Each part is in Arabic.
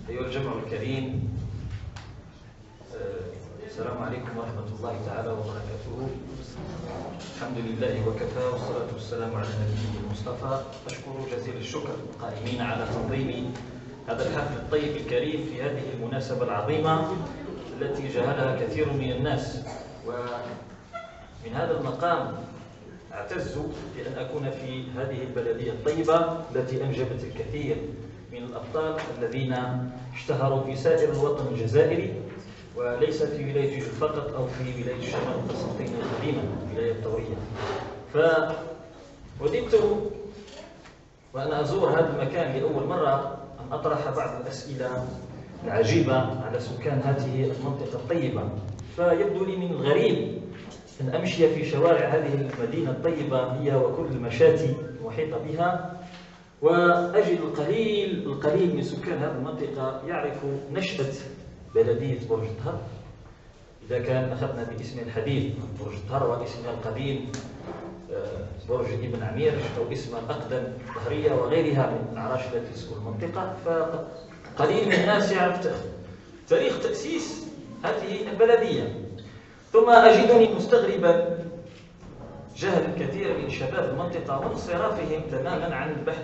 أيها الجمع الكريم، السلام عليكم ورحمة الله تعالى وبركاته. الحمد لله وكفى، والصلاة والسلام على نبيه المصطفى. أشكر جزيل الشكر القائمين على تنظيم هذا الحفل الطيب الكريم في هذه المناسبة العظيمة التي جهلها كثير من الناس. ومن هذا المقام أعتز بأن أكون في هذه البلدية الطيبة التي أنجبت الكثير من الأبطال الذين اشتهروا في سائر الوطن الجزائري، وليس في ولاية جوج فقط أو في ولاية الشمال والقسنطين القديمة، الولاية الثورية. فوددت وأنا أزور هذا المكان لأول مرة أن أطرح بعض الأسئلة العجيبة على سكان هذه المنطقة الطيبة. فيبدو لي من الغريب أن أمشي في شوارع هذه المدينة الطيبة هي وكل المشاتي المحيطة بها، وأجد القليل من سكان هذه المنطقة يعرف نشأة بلدية برج الدهر، إذا كان أخذنا باسم الحديث برج الدهر واسمها القديم برج ابن عمير أو اسمها الأقدم الدهرية وغيرها من الأعراش التي تسكن المنطقة. فقليل من الناس يعرف تاريخ تأسيس هذه البلدية. ثم أجدني مستغربا جهل الكثير من شباب المنطقة وانصرافهم تماما عن البحث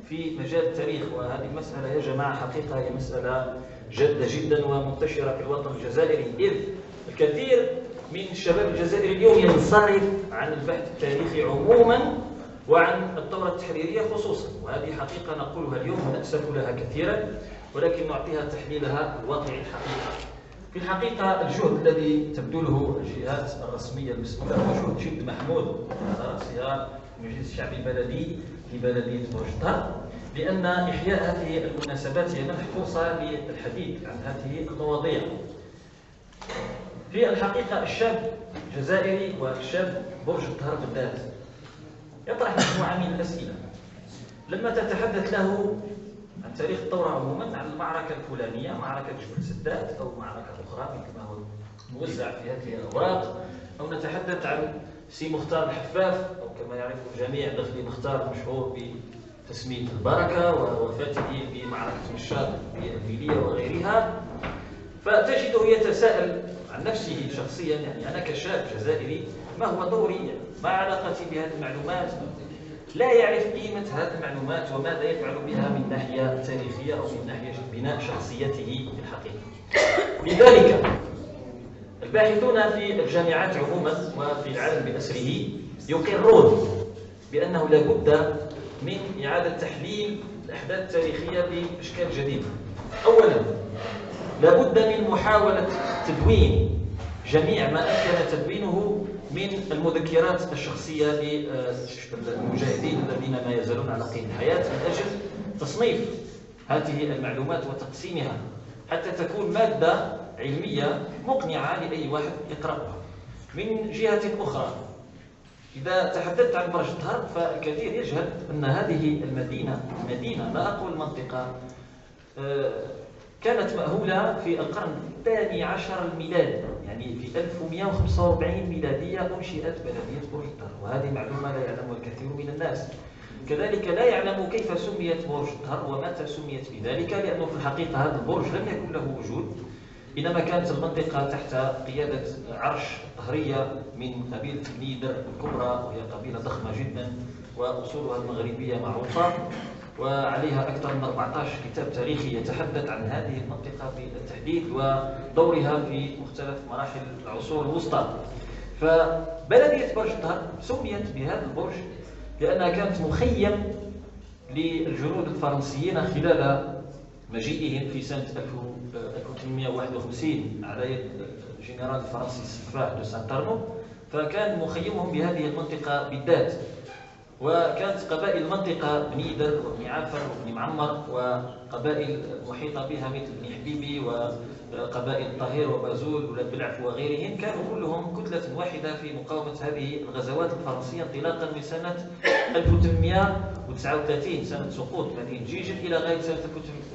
في مجال التاريخ. وهذه المسألة يا جماعة حقيقة هي مسألة جادة جدا ومنتشرة في الوطن الجزائري، إذ الكثير من الشباب الجزائري اليوم ينصرف عن البحث التاريخي عموما وعن الثورة التحريرية خصوصا، وهذه حقيقة نقولها اليوم ونأسف لها كثيرا، ولكن نعطيها تحليلها الواقعي الحقيقة. في الحقيقة الجهد الذي تبذله الجهات الرسمية المسؤولة هو جهد جد محمود، على رأسها المجلس الشعبي البلدي في بلدية برج الدهر، لأن إحياء هذه المناسبات هي منح فرصة للحديث عن هذه المواضيع. في الحقيقة الشاب الجزائري والشاب برج الدهر بالذات يطرح مجموعة من الأسئلة لما تتحدث له عن تاريخ الثورة عموما، عن المعركة الفلانية، معركة جبل سدات أو معركة أخرى مثل ما هو موزع في هذه الأوراق، أو نتحدث عن سي مختار الحفاف أو كما يعرفه الجميع دخلي مختار مشهور بتسمية البركة ووفاته في معركة مشاط في الفيلية وغيرها. فتجده يتساءل عن نفسه شخصيا، يعني أنا كشاب جزائري ما هو دوري؟ ما علاقتي بهذه المعلومات؟ لا يعرف قيمة هذه المعلومات وماذا يفعل بها من ناحية تاريخية أو من ناحية بناء شخصيته في الحقيقة. لذلك الباحثون في الجامعات عموما وفي العالم بأسره يقرون بأنه لا بد من إعادة تحليل الأحداث التاريخية بأشكال جديدة. أولا لا بد من محاولة تدوين جميع ما أمكن تدوينه من المذكرات الشخصية للمجاهدين الذين ما يزالون على قيد الحياة، من أجل تصنيف هذه المعلومات وتقسيمها حتى تكون مادة علمية مقنعة لأي واحد يقرأها. من جهة أخرى إذا تحدثت عن برج الدهر فالكثير يجهل أن هذه المدينة لا أقول منطقة كانت مأهولة في القرن الثاني عشر الميلادي، يعني في 1145 ميلادية أنشئت بلدية برج الدهر، وهذه معلومة لا يعلمها الكثير من الناس. كذلك لا يعلم كيف سميت برج الدهر ومتى سميت بذلك، لأنه في الحقيقة هذا البرج لم يكن له وجود، إنما كانت المنطقة تحت قيادة عرش ظهرية من قبيلة بنيدر الكبرى، وهي قبيلة ضخمة جدا وأصولها المغربية معروفة، وعليها أكثر من 14 كتاب تاريخي يتحدث عن هذه المنطقة بالتحديد ودورها في مختلف مراحل العصور الوسطى. فبلدية برج الدهر سميت بهذا البرج لأنها كانت مخيم للجنود الفرنسيين خلال مجيئهم في سنة 1851 على يد الجنرال الفرنسي السفاح دو سانتارنو، فكان مخيمهم بهذه المنطقة بالذات. وكانت قبائل المنطقة بنيدر وبن عافر وبن معمر وقبائل محيطة بها مثل بن حبيبي وقبائل طاهر وبازول وولاد بلعف وغيرهم، كانوا كلهم كتلة واحدة في مقاومة هذه الغزوات الفرنسية انطلاقا من سنة 1839 سنة سقوط مدينة جيجل إلى غاية سنة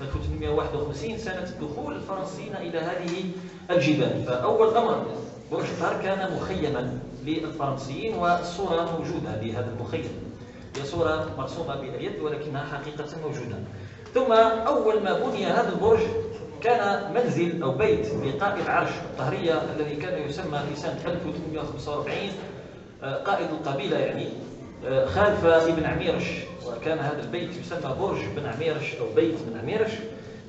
1851 سنة دخول الفرنسيين إلى هذه الجبال. فأول أمر برج الدهر كان مخيما للفرنسيين، والصورة موجودة لهذا المخيم، هي صورة مرسومة باليد ولكنها حقيقة موجودة. ثم أول ما بني هذا البرج كان منزل أو بيت لقائد عرش الطهرية الذي كان يسمى في سنة 1845 قائد القبيلة يعني خالف ابن عميرش، وكان هذا البيت يسمى برج بن عميرش أو بيت بن عميرش.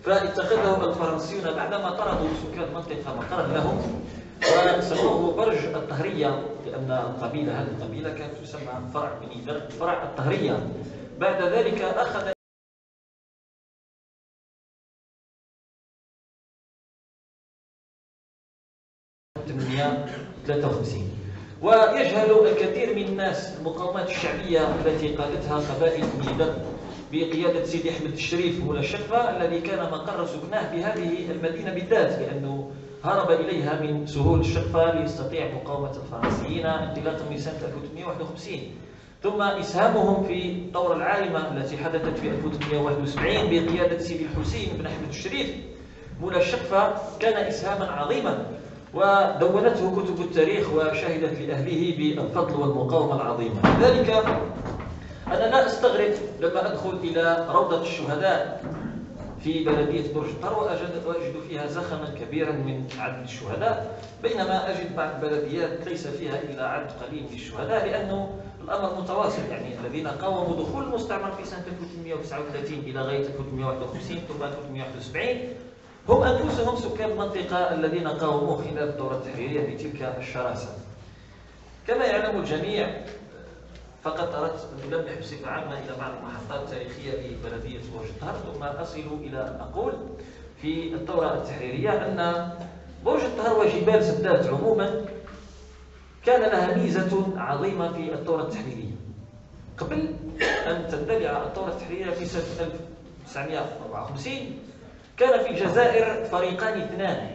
فاتخذه الفرنسيون بعدما طردوا سكان المنطقة مقرا لهم، وسموه برج الطهرية، لأن القبيلة هذه القبيلة كانت تسمى فرع بني درب فرع الطهرية. بعد ذلك أخذ 1853. ويجهل الكثير من الناس المقاومات الشعبية التي قادتها قبائل بني درب بقيادة سيدي أحمد الشريف مولى الشقفة، الذي كان مقر سكناه بهذه المدينة بالذات، لأنه هرب إليها من سهول الشقفة ليستطيع مقاومة الفرنسيين انطلاقا من سنة 1851. ثم إسهامهم في الثورة العارمة التي حدثت في 1871 بقيادة سيدي الحسين بن أحمد الشريف مولى الشقفة كان إسهاما عظيما، ودونته كتب التاريخ وشهدت لأهله بالفضل والمقاومة العظيمة. لذلك أنا لا أستغرب لما أدخل إلى روضة الشهداء في بلدية برج الطهر وأجد فيها زخما كبيرا من عدد الشهداء، بينما أجد بعض البلديات ليس فيها إلا عدد قليل من الشهداء، لأنه الأمر متواصل. يعني الذين قاوموا دخول المستعمر في سنة 1839 إلى غاية 1851 ثم 1871 هم أنفسهم سكان المنطقة الذين قاوموا خلال الدورة التحريرية بتلك الشراسة. كما يعلم الجميع، فقط أردت أن ألمح بصفة عامة إلى بعض المحطات التاريخية لبلدية برج الطهر، ثم أصل إلى أقول في الدورة التحريرية أن برج الطهر وجبال سدات عموما كان لها ميزة عظيمة في الدورة التحريرية. قبل أن تندلع الدورة التحريرية في سنة 1954 كان في الجزائر فريقان اثنان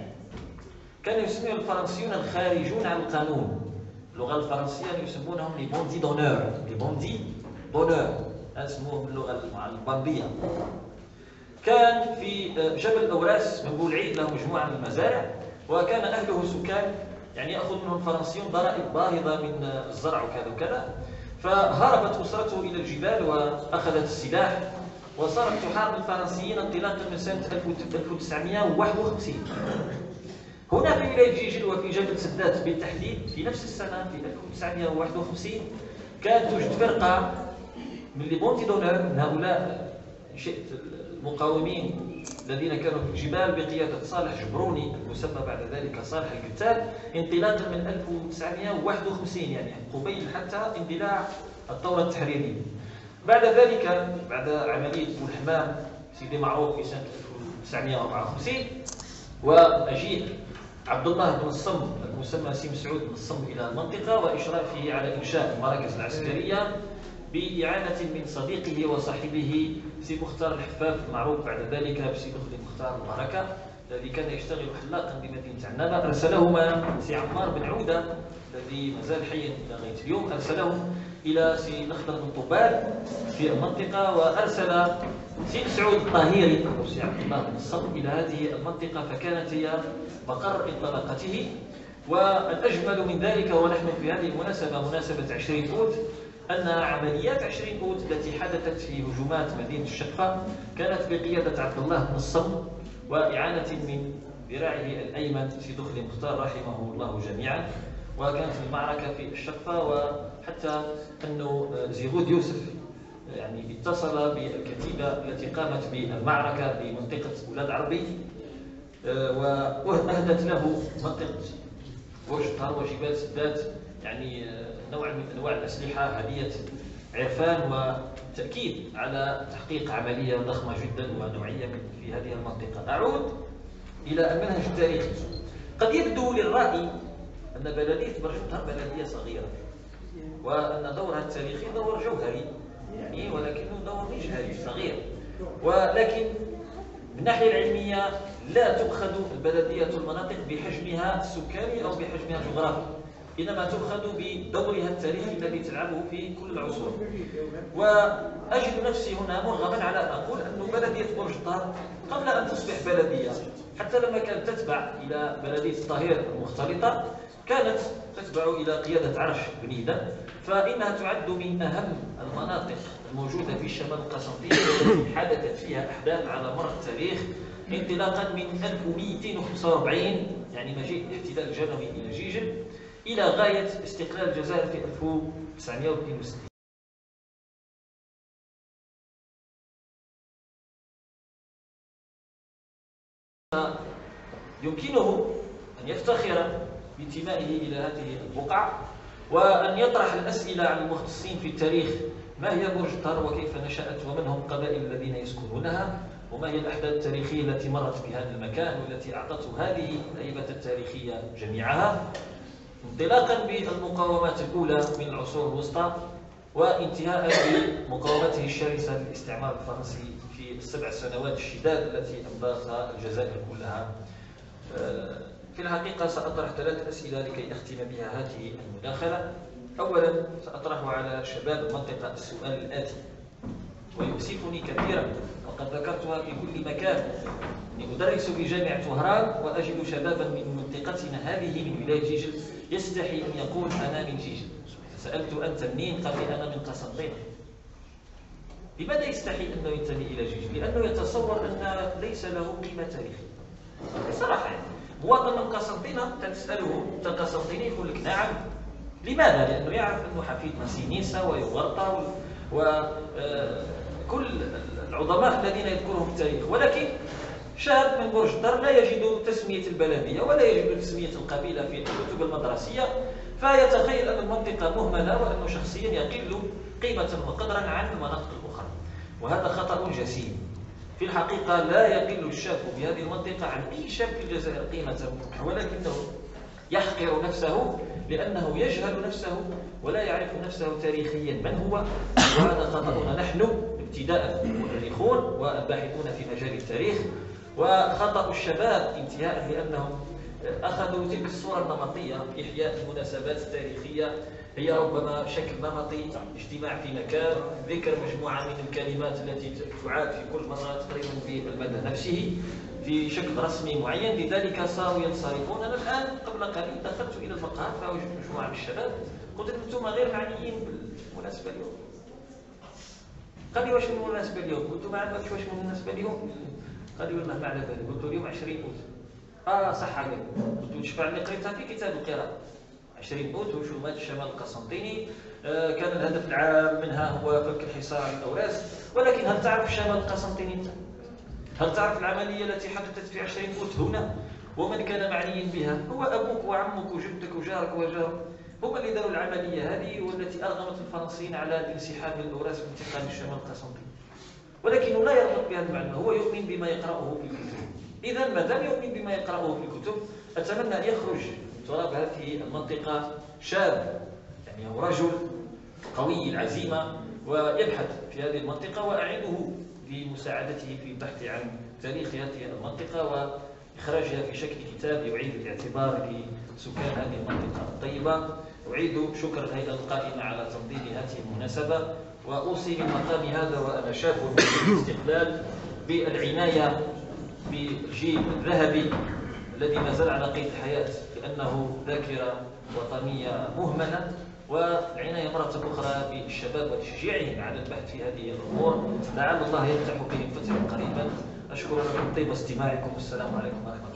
كانوا يسمون الفرنسيون الخارجون عن القانون. اللغة الفرنسية يسمونهم لي بوندي دونور، لي بوندي دونور اسموهم باللغة البندية. كان في جبل أوراس من بولعيد له مجموعة من المزارع، وكان أهله سكان يعني يأخذ منهم الفرنسيون ضرائب باهظة من الزرع وكذا وكذا. فهربت أسرته إلى الجبال وأخذت السلاح وصارت تحارب الفرنسيين انطلاقا من سنة 1951. هنا في ولاية جيجل وفي جبل سدات بالتحديد في نفس السنة في 1951 كانت توجد فرقة من لي بونتي دونور، من هؤلاء المقاومين الذين كانوا في الجبال بقيادة صالح جبروني المسمى بعد ذلك صالح القتال، انطلاقا من 1951 يعني قبيل حتى اندلاع الثورة التحريرية. بعد ذلك بعد عملية بولحمام سيدي معروف في سنة 1954 ومجيء عبد الله بن الصم المسمى سي مسعود بن الصم إلى المنطقة وإشرافه على إنشاء المراكز العسكرية بإعانة من صديقه وصاحبه سي مختار الحفاف المعروف بعد ذلك بسي دخل مختار البركة الذي كان يشتغل حلاقا بمدينة عنابة. أرسلهما سي عمار بن عودة الذي مازال حيا إلى غاية اليوم، أرسلهم إلى سي الأخضر بن طبال في المنطقة، وأرسل سي مسعود الطاهيري أو سي عبد الله بن الصم إلى هذه المنطقة، فكانت هي مقر انطلاقته. والأجمل من ذلك ونحن في هذه المناسبة مناسبة 20 أوت أن عمليات 20 أوت التي حدثت في هجومات مدينة الشقفة كانت بقيادة عبد الله بن الصم وإعانة من ذراعه الأيمن سي دخل مختار رحمه الله جميعا. وكانت المعركة في الشقفة، وحتى أنه زيغود يوسف يعني اتصل بالكتيبة التي قامت بالمعركة بمنطقة ولاد عربي وأهدت له منطقة برج الطهر وجبال سدات يعني نوع من أنواع الأسلحة هدية عرفان وتأكيد على تحقيق عملية ضخمة جدا ونوعية في هذه المنطقة. أعود إلى المنهج التاريخي. قد يبدو للرأي أن بلدية برج الطهر بلدية صغيرة وأن دورها التاريخي دور جوهري يعني، ولكنه دور مجهري صغير. ولكن من الناحية العلمية لا تؤخذ البلدية المناطق بحجمها السكاني أو بحجمها الجغرافي، إنما تؤخذ بدورها التاريخي الذي تلعبه في كل العصور. وأجد نفسي هنا مرغما على أن أقول أن بلدية برج الطهر قبل أن تصبح بلدية، حتى لما كانت تتبع إلى بلدية الطهير المختلطة، كانت تتبع إلى قيادة عرش بنيدة، فإنها تعد من أهم المناطق الموجودة في شمال القسنطينة التي حدثت فيها أحداث على مر التاريخ، انطلاقا من 1245 يعني مجيء الاحتلال الجرمني إلى جيجل إلى غاية استقلال الجزائر في 1962. يمكنه أن يفتخر بانتمائه إلى هذه البقعة وأن يطرح الأسئلة عن المختصين في التاريخ: ما هي برج طار وكيف نشأت ومن هم القبائل الذين يسكنونها وما هي الأحداث التاريخية التي مرت بهذا المكان والتي أعطته هذه الهيبة التاريخية جميعها، انطلاقا بالمقاومات الأولى من العصور الوسطى وانتهاء بمقاومته الشرسة للاستعمار الفرنسي في السبع سنوات الشداد التي أمضتها الجزائر كلها. في الحقيقة سأطرح 3 أسئلة لكي أختم بها هذه المداخلة. أولا سأطرح على شباب المنطقة السؤال الآتي، ويؤسفني كثيرا وقد ذكرتها في كل مكان: أني أدرس بجامعة وهران وأجد شبابا من منطقتنا هذه من ولاية جيجل يستحي أن يقول أنا من جيجل. سألت أنت منين؟ قال لي أنا من قسنطينة. لماذا يستحي أنه ينتمي إلى جيجل؟ لأنه يتصور أن ليس له قيمة تاريخية. بصراحة يعني مواطن من قسنطينة تسأله أنت قسنطيني يقول لك نعم. لماذا؟ لأنه يعرف أنه حفيد مسينيسا ويغرطى وكل العظماء الذين يذكرهم في التاريخ، ولكن شاب من برج الدار لا يجد تسمية البلدية ولا يجد تسمية القبيلة في الكتب المدرسية، فيتخيل أن المنطقة مهملة وأنه شخصيا يقل قيمة وقدرا عن المناطق الأخرى، وهذا خطأ جسيم. في الحقيقة لا يقل الشاب في هذه المنطقة عن أي شاب في الجزائر قيمة، ولكنه يحقر نفسه لأنه يجهل نفسه ولا يعرف نفسه تاريخيا من هو، وهذا خطأنا نحن ابتداء المؤرخون والباحثون في مجال التاريخ، وخطأ الشباب انتهاء لأنهم أخذوا تلك الصورة النمطية لإحياء المناسبات التاريخية، هي ربما شكل نمطي، اجتماع في مكان، ذكر مجموعة من الكلمات التي تعاد في كل مرة تقريبا في المدى نفسه في شكل رسمي معين، لذلك صاروا ينصرفون. أنا الآن قبل قليل دخلت إلى المقهى فوجدت مجموعة من الشباب، قلت لهم أنتم غير معنيين بالمناسبة اليوم. قال لي واش من المناسبة اليوم؟ قلت له ما عرفتش واش من المناسبة اليوم. قال لي والله ما على بالي. قلت له اليوم 20 أوت. صح عليك. قلت له شفع اللي قريتها في كتاب القراءة 20 أوت وشمال الشمال القسنطيني، كان الهدف العام منها هو فك الحصار عن الأوراس، ولكن هل تعرف الشمال القسنطيني أنت؟ هل تعرف العملية التي حدثت في 20 أوت هنا؟ ومن كان معنيا بها؟ هو أبوك وعمك وجدك وجارك وجارك، هم اللي داروا العملية هذه والتي أرغمت الفرنسيين على الانسحاب من الأوراس وانتقال الشمال القسنطيني، ولكنه لا يربط بهذا المعنى، هو يؤمن بما يقرأه في الكتب. إذا ما دام يؤمن بما يقرأه في الكتب، أتمنى أن يخرج من تراب هذه المنطقة شاب، يعني هو رجل قوي العزيمة ويبحث في هذه المنطقة، وأعيده بمساعدته في البحث عن تاريخ هذه المنطقة وإخراجها في شكل كتاب يعيد الاعتبار لسكان هذه المنطقة الطيبة. أعيد شكر الهيئة القائمة على تنظيم هذه المناسبة، وأوصي من مقام هذا وأنا شاب في الاستقلال بالعناية بالجيل الذهبي الذي ما زال على قيد الحياة، لأنه ذاكرة وطنية مهملة، والعناية مرة أخرى بالشباب وتشجيعهم على البحث في هذه الأمور، لعل الله يفتح بهم فتحا قريبا. أشكر لكم طيب استماعكم، والسلام عليكم ورحمة الله.